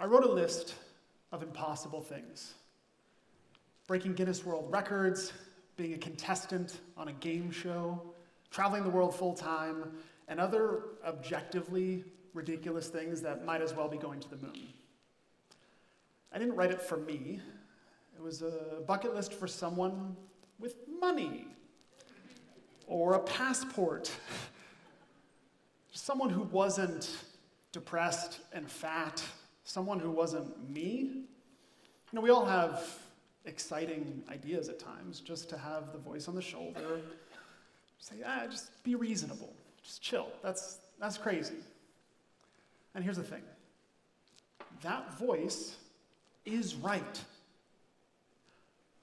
I wrote a list of impossible things. Breaking Guinness World Records, being a contestant on a game show, traveling the world full time, and other objectively ridiculous things that might as well be going to the moon. I didn't write it for me. It was a bucket list for someone with money or a passport. Someone who wasn't depressed and fat, someone who wasn't me. We all have exciting ideas at times, just to have the voice on the shoulder, say, just be reasonable, just chill, that's crazy. And here's the thing, that voice is right.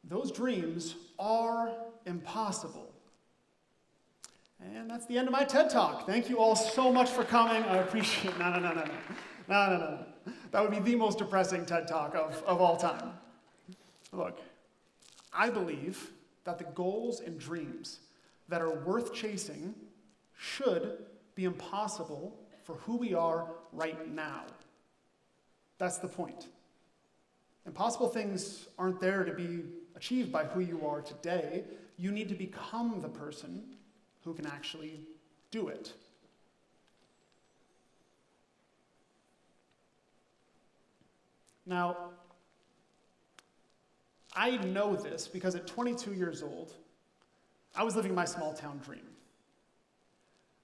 Those dreams are impossible. And that's the end of my TED Talk. Thank you all so much for coming. I appreciate it. No. That would be the most depressing TED Talk of all time. Look, I believe that the goals and dreams that are worth chasing should be impossible for who we are right now. That's the point. Impossible things aren't there to be achieved by who you are today. You need to become the person who can actually do it. Now, I know this because at 22 years old, I was living my small town dream.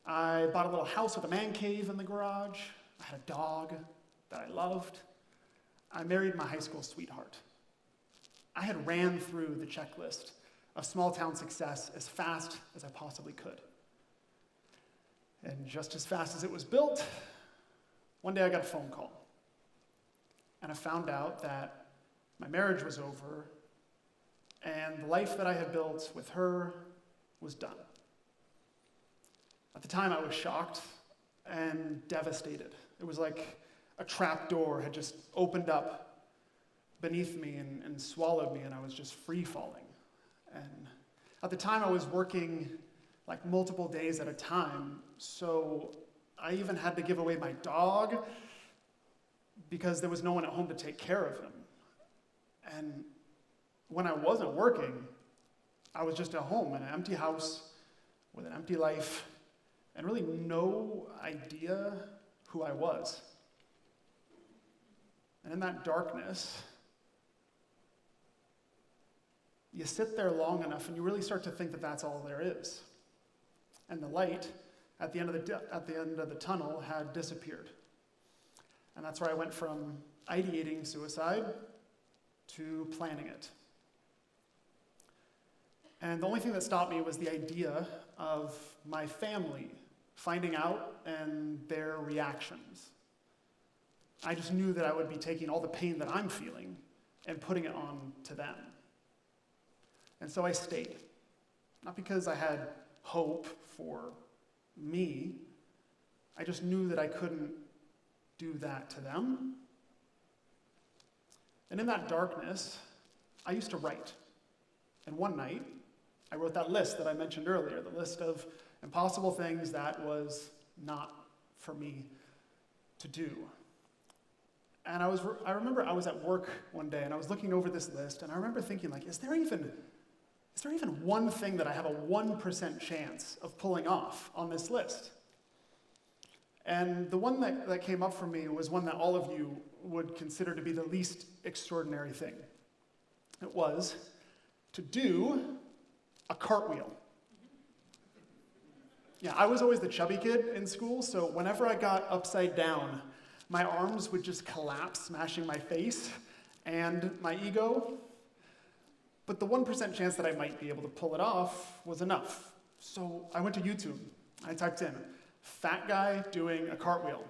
I bought a little house with a man cave in the garage. I had a dog that I loved. I married my high school sweetheart. I had ran through the checklist of small town success as fast as I possibly could. And just as fast as it was built, one day I got a phone call. And I found out that my marriage was over and the life that I had built with her was done. At the time, I was shocked and devastated. It was like a trap door had just opened up beneath me and swallowed me, and I was just free falling. And at the time, I was working like multiple days at a time, so I even had to give away my dog because there was no one at home to take care of him. And when I wasn't working, I was just at home in an empty house with an empty life and really no idea who I was. And in that darkness, you sit there long enough and you really start to think that that's all there is. And the light at the end of the tunnel had disappeared. And that's where I went from ideating suicide to planning it. And the only thing that stopped me was the idea of my family finding out and their reactions. I just knew that I would be taking all the pain that I'm feeling and putting it on to them. And so I stayed. Not because I had hope for me, I just knew that I couldn't do that to them. And in that darkness, I used to write. And one night, I wrote that list that I mentioned earlier, the list of impossible things that was not for me to do. And I remember I was at work one day and I was looking over this list and I remember thinking, like, is there even one thing that I have a 1% chance of pulling off on this list? And the one that came up for me was one that all of you would consider to be the least extraordinary thing. It was to do a cartwheel. Yeah, I was always the chubby kid in school, so whenever I got upside down, my arms would just collapse, smashing my face and my ego. But the 1% chance that I might be able to pull it off was enough. So I went to YouTube. I typed in, fat guy doing a cartwheel.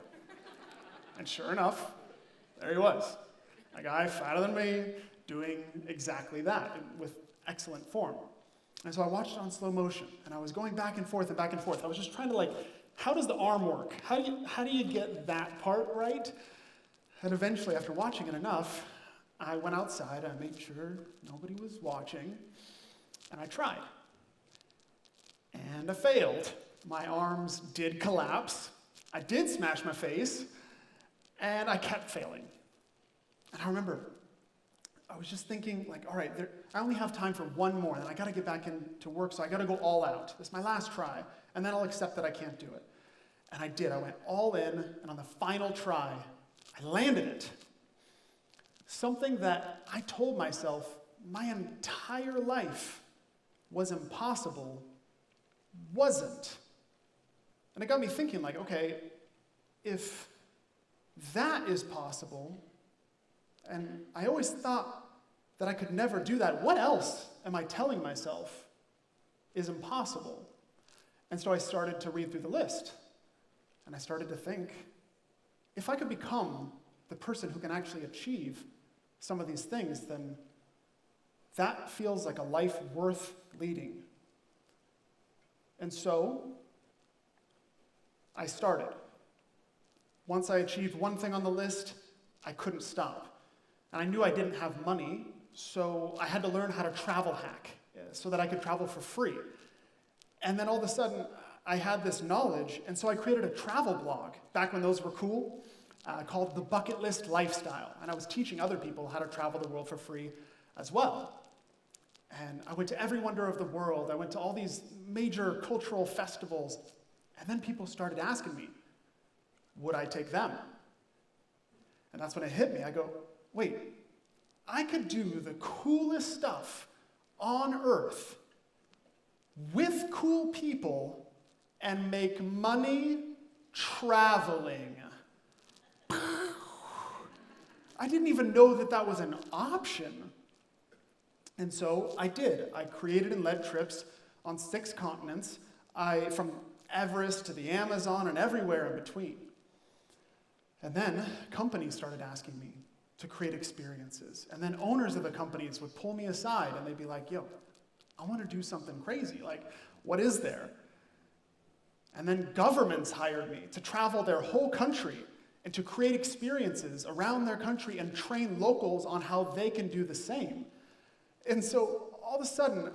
And sure enough, there he was. A guy fatter than me doing exactly that with excellent form. And so I watched it on slow motion, and I was going back and forth and back and forth. I was just trying to how does the arm work? How do you get that part right? And eventually, after watching it enough, I went outside, I made sure nobody was watching, and I tried. And I failed. My arms did collapse. I did smash my face, and I kept failing. And I remember, I was just thinking, like, all right, I only have time for one more, and I got to get back into work, so I got to go all out. This is my last try, and then I'll accept that I can't do it. And I did. I went all in, and on the final try, I landed it. Something that I told myself my entire life was impossible wasn't. And it got me thinking, like, okay, if that is possible, and I always thought that I could never do that, what else am I telling myself is impossible? And so I started to read through the list, and I started to think, if I could become the person who can actually achieve some of these things, then that feels like a life worth leading. And so I started. Once I achieved one thing on the list, I couldn't stop. And I knew I didn't have money, so I had to learn how to travel hack so that I could travel for free. And then all of a sudden, I had this knowledge, and so I created a travel blog, back when those were cool, called The Bucket List Lifestyle. And I was teaching other people how to travel the world for free as well. And I went to every wonder of the world. I went to all these major cultural festivals. And then people started asking me, would I take them? And that's when it hit me. I go, wait, I could do the coolest stuff on earth with cool people and make money traveling. I didn't even know that that was an option. And so I did. I created and led trips on 6 continents, from Everest to the Amazon and everywhere in between. And then companies started asking me to create experiences. And then owners of the companies would pull me aside and they'd be like, yo, I want to do something crazy. Like, what is there? And then governments hired me to travel their whole country and to create experiences around their country and train locals on how they can do the same. And so all of a sudden,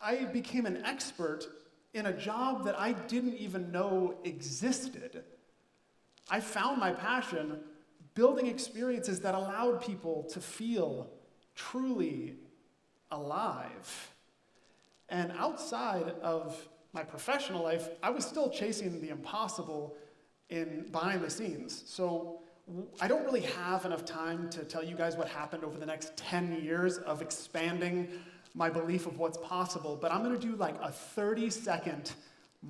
I became an expert in a job that I didn't even know existed. I found my passion building experiences that allowed people to feel truly alive. And outside of my professional life, I was still chasing the impossible behind the scenes. So I don't really have enough time to tell you guys what happened over the next 10 years of expanding my belief of what's possible, but I'm gonna do like a 30-second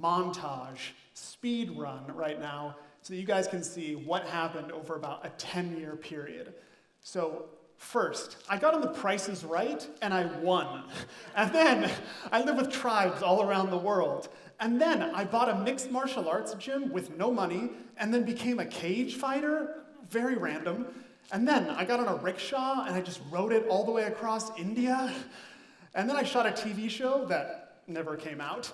montage, speed run right now, so that you guys can see what happened over about a 10-year period. So first, I got on The Price is Right, and I won. And then I lived with tribes all around the world. And then I bought a mixed martial arts gym with no money, and then became a cage fighter, very random. And then I got on a rickshaw, and I just rode it all the way across India. And then I shot a TV show that never came out.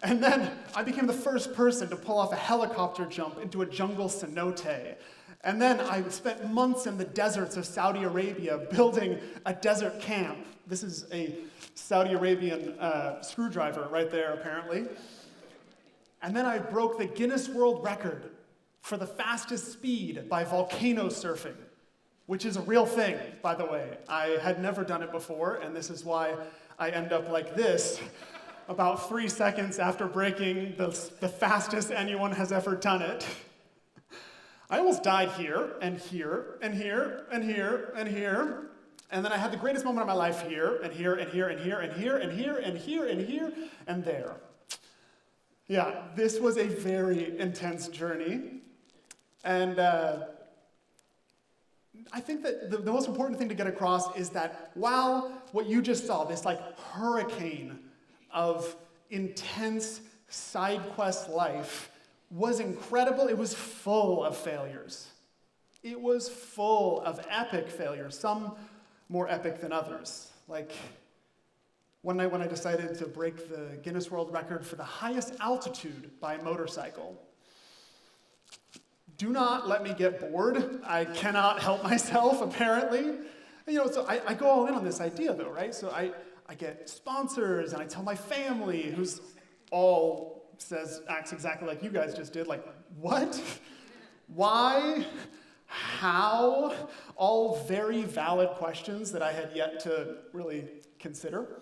And then I became the first person to pull off a helicopter jump into a jungle cenote. And then I spent months in the deserts of Saudi Arabia building a desert camp. This is a Saudi Arabian screwdriver right there, apparently. And then I broke the Guinness World Record for the fastest speed by volcano surfing, which is a real thing, by the way. I had never done it before, and this is why I end up like this about 3 seconds after breaking the fastest anyone has ever done it. I almost died here, and here, and here, and here, and here. And then I had the greatest moment of my life here, and here, and here, and here, and here, and here, and here, and here, and there. Yeah, this was a very intense journey. And I think that the most important thing to get across is that while what you just saw, this like hurricane of intense side quest life was incredible, it was full of failures. It was full of epic failures, some more epic than others. Like one night when I decided to break the Guinness World Record for the highest altitude by motorcycle. Do not let me get bored. I cannot help myself, apparently. So I go all in on this idea, though, right? So I get sponsors, and I tell my family, who's acts exactly like you guys just did, like, what? Why? how? All very valid questions that I had yet to really consider.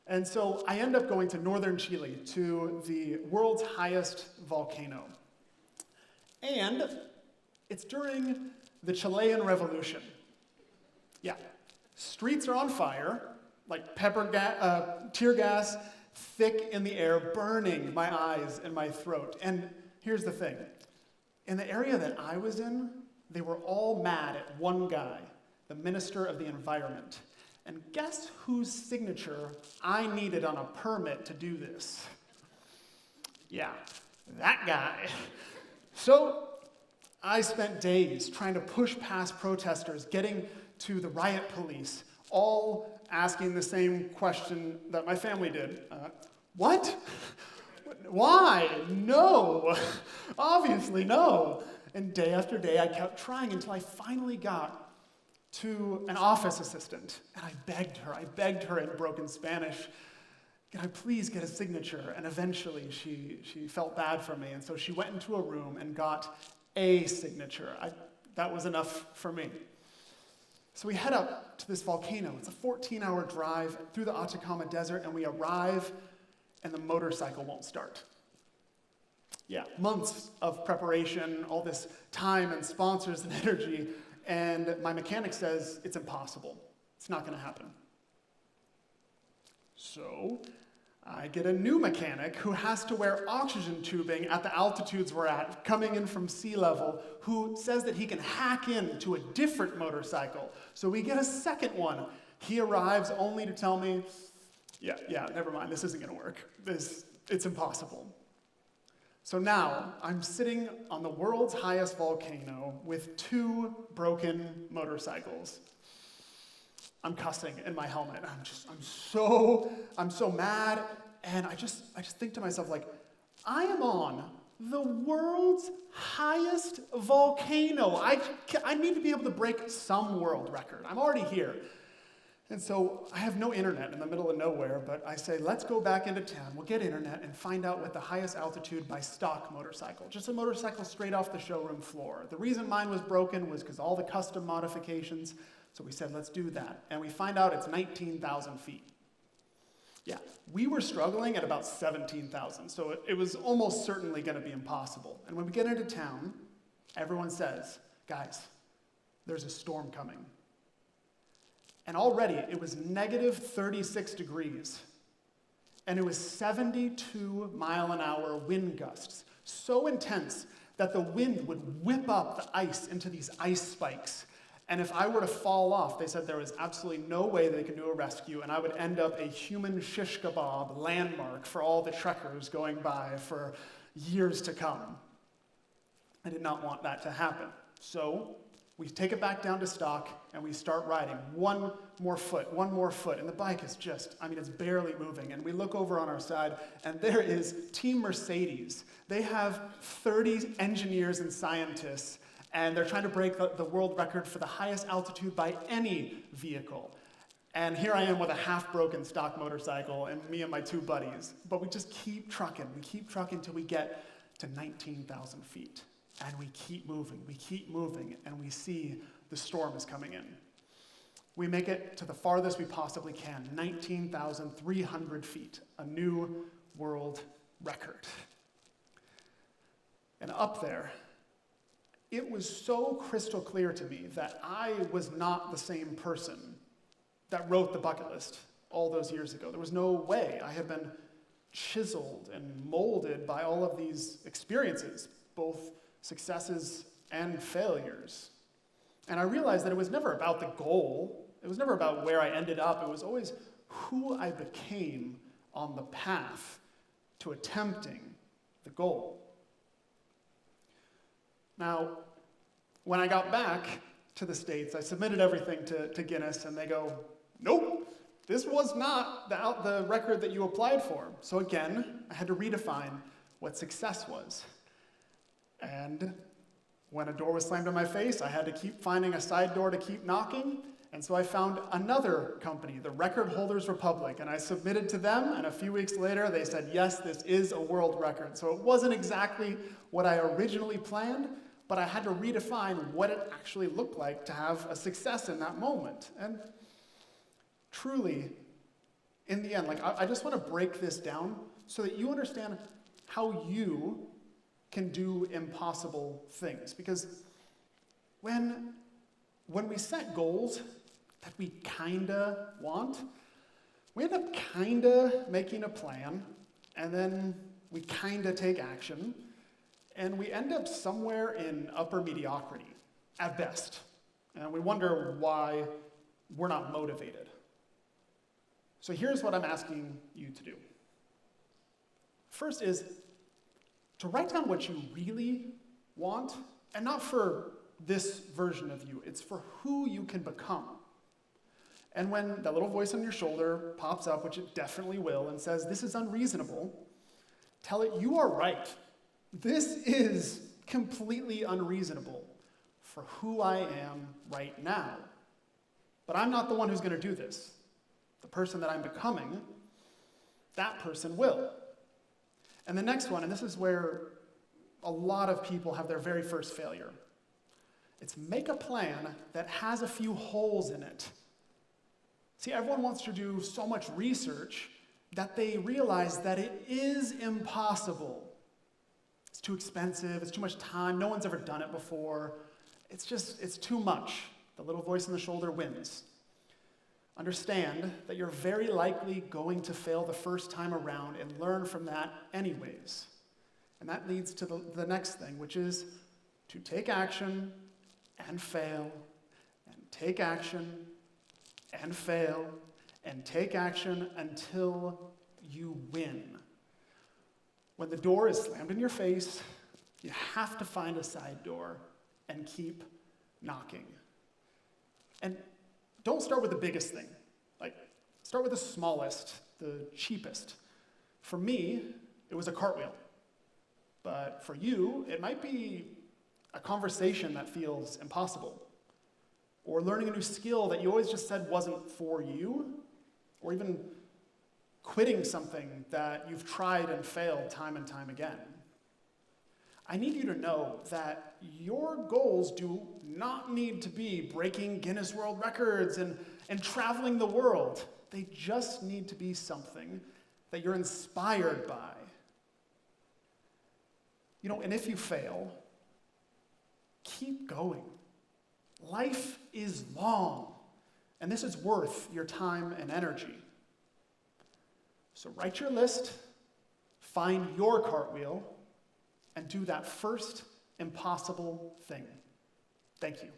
And so I end up going to northern Chile, to the world's highest volcano. And it's during the Chilean Revolution. Yeah, streets are on fire, like tear gas, thick in the air, burning my eyes and my throat. And here's the thing. In the area that I was in, they were all mad at one guy, the Minister of the Environment. And guess whose signature I needed on a permit to do this? Yeah, that guy. So I spent days trying to push past protesters, getting to the riot police, all asking the same question that my family did. What? Why? No. Obviously no. And day after day, I kept trying until I finally got to an office assistant. And I begged her in broken Spanish, can I please get a signature? And eventually she felt bad for me. And so she went into a room and got a signature. That was enough for me. So we head up to this volcano. It's a 14-hour drive through the Atacama Desert, and we arrive, and the motorcycle won't start. Yeah, months of preparation, all this time and sponsors and energy, and my mechanic says it's impossible. It's not going to happen. So I get a new mechanic who has to wear oxygen tubing at the altitudes we're at, coming in from sea level, who says that he can hack into a different motorcycle. So we get a second one. He arrives only to tell me, yeah, never mind, this isn't going to work. It's impossible. So now I'm sitting on the world's highest volcano with 2 broken motorcycles. I'm cussing in my helmet. I'm so mad, and I just think to myself, like, I am on the world's highest volcano. I need to be able to break some world record. I'm already here. And so I have no internet in the middle of nowhere, but I say, let's go back into town. We'll get internet and find out what the highest altitude by stock motorcycle. Just a motorcycle straight off the showroom floor. The reason mine was broken was because all the custom modifications. So we said, let's do that. And we find out it's 19,000 feet. Yeah, we were struggling at about 17,000, so it was almost certainly going to be impossible. And when we get into town, everyone says, guys, there's a storm coming. And already it was negative 36 degrees. And it was 72 mile an hour wind gusts, so intense that the wind would whip up the ice into these ice spikes. And if I were to fall off, they said there was absolutely no way they could do a rescue, and I would end up a human shish kebab landmark for all the trekkers going by for years to come. I did not want that to happen. So we take it back down to stock, and we start riding. One more foot, and the bike is just, it's barely moving. And we look over on our side, and there is Team Mercedes. They have 30 engineers and scientists, and they're trying to break the world record for the highest altitude by any vehicle. And here I am with a half-broken stock motorcycle, and me and my 2 buddies. But we just keep trucking. We keep trucking until we get to 19,000 feet. And we keep moving, and we see the storm is coming in. We make it to the farthest we possibly can, 19,300 feet, a new world record. And up there, it was so crystal clear to me that I was not the same person that wrote the bucket list all those years ago. There was no way. I had been chiseled and molded by all of these experiences, both successes and failures. And I realized that it was never about the goal. It was never about where I ended up. It was always who I became on the path to attempting the goal. Now, when I got back to the States, I submitted everything to Guinness, and they go, nope, this was not the record that you applied for. So again, I had to redefine what success was. And when a door was slammed in my face, I had to keep finding a side door to keep knocking. And so I found another company, the Record Holders Republic, and I submitted to them, and a few weeks later they said, yes, this is a world record. So it wasn't exactly what I originally planned, but I had to redefine what it actually looked like to have a success in that moment. And truly, in the end, I just want to break this down so that you understand how you can do impossible things. Because when we set goals that we kinda want, we end up kinda making a plan, and then we kinda take action, and we end up somewhere in upper mediocrity, at best. And we wonder why we're not motivated. So here's what I'm asking you to do. First is to write down what you really want, and not for this version of you, it's for who you can become. And when that little voice on your shoulder pops up, which it definitely will, and says, this is unreasonable, tell it, you are right. This is completely unreasonable for who I am right now. But I'm not the one who's going to do this. The person that I'm becoming, that person will. And the next one, and this is where a lot of people have their very first failure. It's make a plan that has a few holes in it. See, everyone wants to do so much research that they realize that it is impossible. It's too expensive, it's too much time, no one's ever done it before. It's too much. The little voice in the shoulder wins. Understand that you're very likely going to fail the first time around and learn from that anyways. And that leads to the next thing, which is to take action and fail, and take action and fail, and take action until you win. When the door is slammed in your face, you have to find a side door and keep knocking. And don't start with the biggest thing. Start with the smallest, the cheapest. For me, it was a cartwheel. But for you, it might be a conversation that feels impossible. Or learning a new skill that you always just said wasn't for you. Or even quitting something that you've tried and failed time and time again. I need you to know that your goals do not need to be breaking Guinness World Records and traveling the world. They just need to be something that you're inspired by. And if you fail, keep going. Life is long, and this is worth your time and energy. So write your list, find your cartwheel, and do that first impossible thing. Thank you.